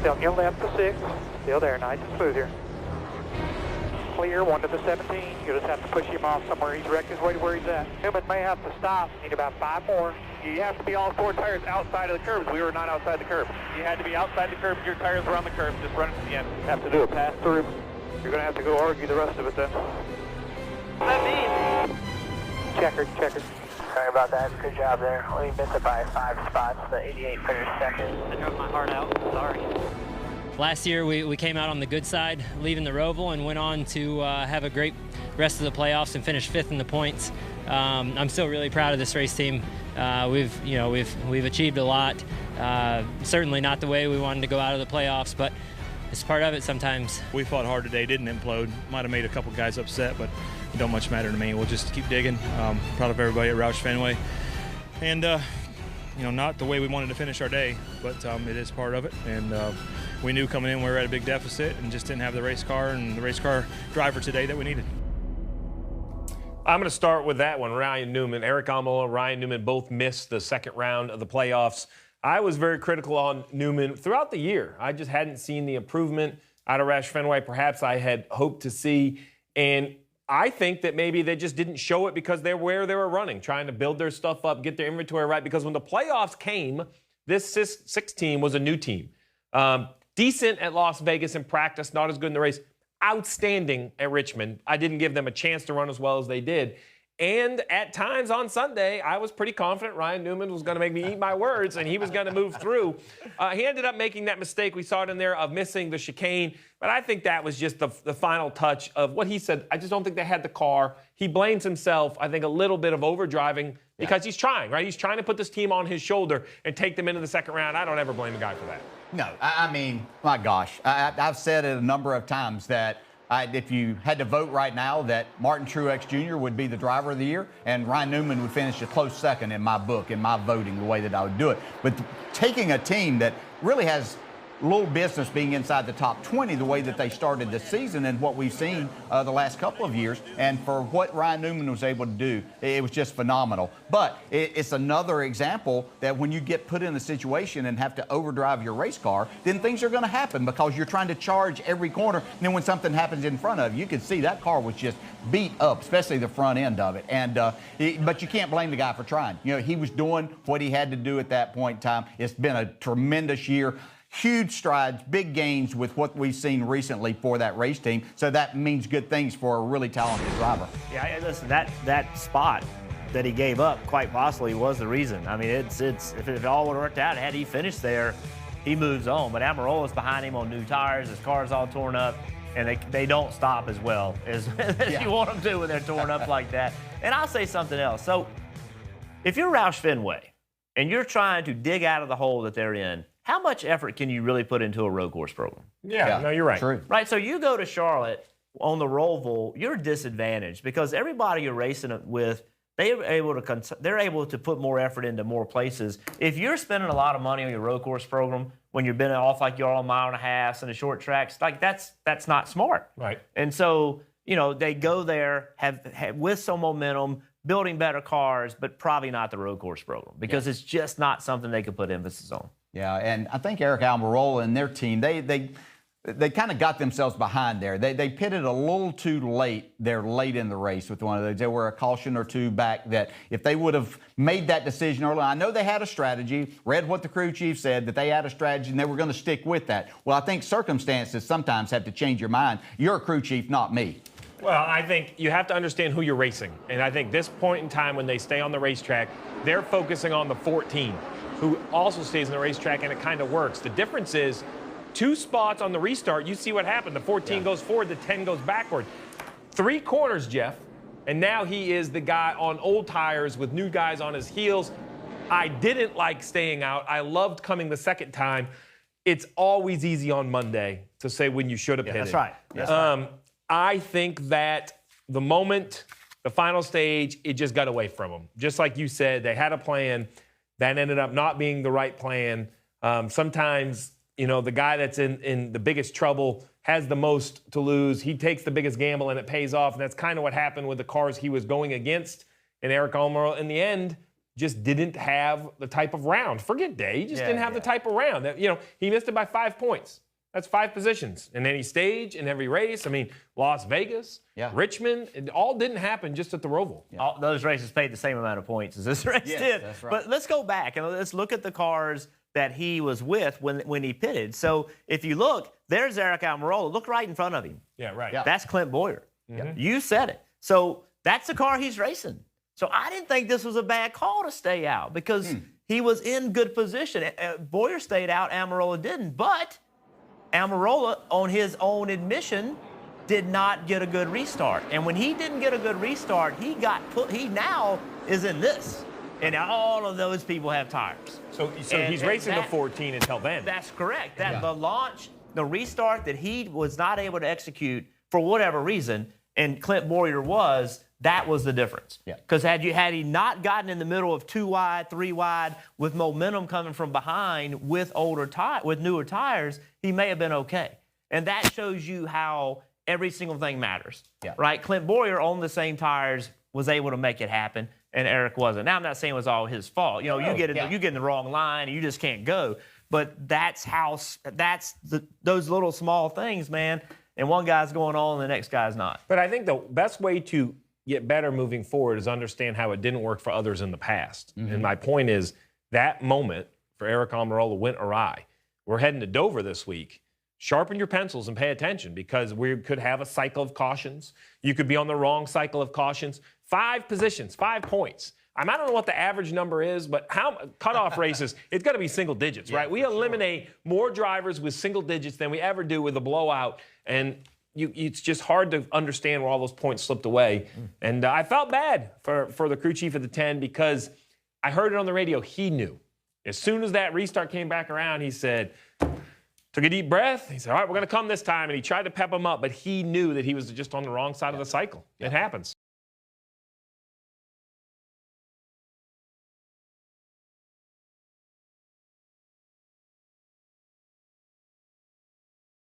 Stay on your left to 6. Still there, nice and smooth here. Clear, 1 to the 17. You'll just have to push him off somewhere. He's wrecked his way to where he's at. Newman may have to stop. Need about 5 more. You have to be all 4 tires outside of the curbs. We were not outside the curb. You had to be outside the curb. Your tires were on the curb. Just run it to the end. Have to do a pass through. You're going to have to go argue the rest of it then. What does that mean? Checker, checker. Sorry about that. Good job there. We missed it by 5 spots. The 88 finished second. I drove my heart out. Sorry. Last year, we came out on the good side, leaving the Roval, and went on to have a great rest of the playoffs and finish 5th in the points. I'm still really proud of this race team. We've achieved a lot. Certainly not the way we wanted to go out of the playoffs, but it's part of it sometimes. We fought hard today, didn't implode. Might have made a couple guys upset, but it don't much matter to me. We'll just keep digging. Proud of everybody at Roush Fenway. And not the way we wanted to finish our day, but it is part of it. And we knew coming in we were at a big deficit and just didn't have the race car and the race car driver today that we needed. I'm going to start with that one. Ryan Newman, Eric Almirola, Ryan Newman both missed the second round of the playoffs. I was very critical on Newman throughout the year. I just hadn't seen the improvement out of Roush Fenway perhaps I had hoped to see. And I think that maybe they just didn't show it because they're where they were running, trying to build their stuff up, get their inventory right. Because when the playoffs came, this 6 team was a new team. Decent at Las Vegas in practice, not as good in the race. Outstanding at Richmond. I didn't give them a chance to run as well as they did. And at times on Sunday, I was pretty confident Ryan Newman was going to make me eat my words and he was going to move through. He ended up making that mistake. We saw it in there of missing the chicane. But I think that was just the final touch of what he said. I just don't think they had the car. He blames himself, I think, a little bit of overdriving because he's trying, right? He's trying to put this team on his shoulder and take them into the second round. I don't ever blame a guy for that. No, I mean, my gosh, I've said it a number of times that if you had to vote right now, that Martin Truex Jr. would be the driver of the year, and Ryan Newman would finish a close second in my book, in my voting, the way that I would do it. But taking a team that really has little business being inside the top 20 the way that they started the season and what we've seen the last couple of years, and for what Ryan Newman was able to do, it was just phenomenal. But it's another example that when you get put in a situation and have to overdrive your race car, then things are going to happen because you're trying to charge every corner, and then when something happens in front of you, you can see that car was just beat up, especially the front end of it. And but you can't blame the guy for trying. He was doing what he had to do at that point in time. It's been a tremendous year. Huge strides, big gains with what we've seen recently for that race team. So that means good things for a really talented driver. Yeah, listen, that spot that he gave up quite possibly was the reason. I mean, if it all would have worked out, had he finished there, he moves on. But Almirola's behind him on new tires. His car's all torn up, and they don't stop as well as you want them to when they're torn up like that. And I'll say something else. So if you're Roush Fenway and you're trying to dig out of the hole that they're in, how much effort can you really put into a road course program? Yeah, no, you're right. True. Right, so you go to Charlotte on the Roval, you're disadvantaged because everybody you're racing it with, they're able to put more effort into more places. If you're spending a lot of money on your road course program when you're been off like you're on 1.5 miles and the short tracks, like that's not smart. Right. And so, they go there, have with some momentum, building better cars, but probably not the road course program because it's just not something they could put emphasis on. Yeah, and I think Eric Almirola and their team, they kind of got themselves behind there. They pitted a little too late. They're late in the race with one of those. They were a caution or two back that if they would have made that decision early, I know they had a strategy, read what the crew chief said, that they had a strategy and they were going to stick with that. Well, I think circumstances sometimes have to change your mind. You're a crew chief, not me. Well, I think you have to understand who you're racing. And I think this point in time when they stay on the racetrack, they're focusing on the 14, who also stays on the racetrack, and it kind of works. The difference is 2 spots on the restart, you see what happened. The 14 goes forward, the 10 goes backward. 3 corners, Jeff, and now he is the guy on old tires with new guys on his heels. I didn't like staying out. I loved coming the second time. It's always easy on Monday to say when you should have pitted. That's right. That's right. I think that the moment, the final stage, it just got away from them. Just like you said, they had a plan. That ended up not being the right plan. Sometimes, the guy that's in the biggest trouble has the most to lose. He takes the biggest gamble, and it pays off. And that's kind of what happened with the cars he was going against. And Eric Almirola, in the end, just didn't have the type of round. Forget day, he just didn't have the type of round. That, he missed it by 5 points. That's 5 positions in any stage, in every race. I mean, Las Vegas, Richmond, it all didn't happen just at the Roval. All those races paid the same amount of points as this race did. That's right. But let's go back and let's look at the cars that he was with when he pitted. So if you look, there's Eric Almirola. Look right in front of him. Yeah, right. Yeah. That's Clint Boyer. You said it. So that's the car he's racing. So I didn't think this was a bad call to stay out because he was in good position. Boyer stayed out, Almirola didn't. But Almirola, on his own admission, did not get a good restart. And when he didn't get a good restart, he now is in this. And all of those people have tires. So he's racing the 14 until then. That's correct. The launch, the restart that he was not able to execute for whatever reason, and Clint Boyer that was the difference. Because had he not gotten in the middle of 2 wide, 3 wide, with momentum coming from behind with newer tires, he may have been okay. And that shows you how every single thing matters. Right? Clint Boyer on the same tires was able to make it happen, and Eric wasn't. Now I'm not saying it was all his fault. You get in the wrong line and you just can't go. But that's those little small things, man. And one guy's going on and the next guy's not. But I think the best way to get better moving forward is understand how it didn't work for others in the past. And my point is that moment for Eric Almirola went awry. We're heading to Dover this week. Sharpen your pencils and pay attention because we could have a cycle of cautions. You could be on the wrong cycle of cautions. 5 positions, 5 points. I don't know what the average number is, but how cutoff races, it's got to be single digits, right? We eliminate more drivers with single digits than we ever do with a blowout, and it's just hard to understand where all those points slipped away. And I felt bad for the crew chief of the 10 because I heard it on the radio. He knew. As soon as that restart came back around, he said, took a deep breath. He said, all right, we're going to come this time. And he tried to pep him up, but he knew that he was just on the wrong side of the cycle. It happens.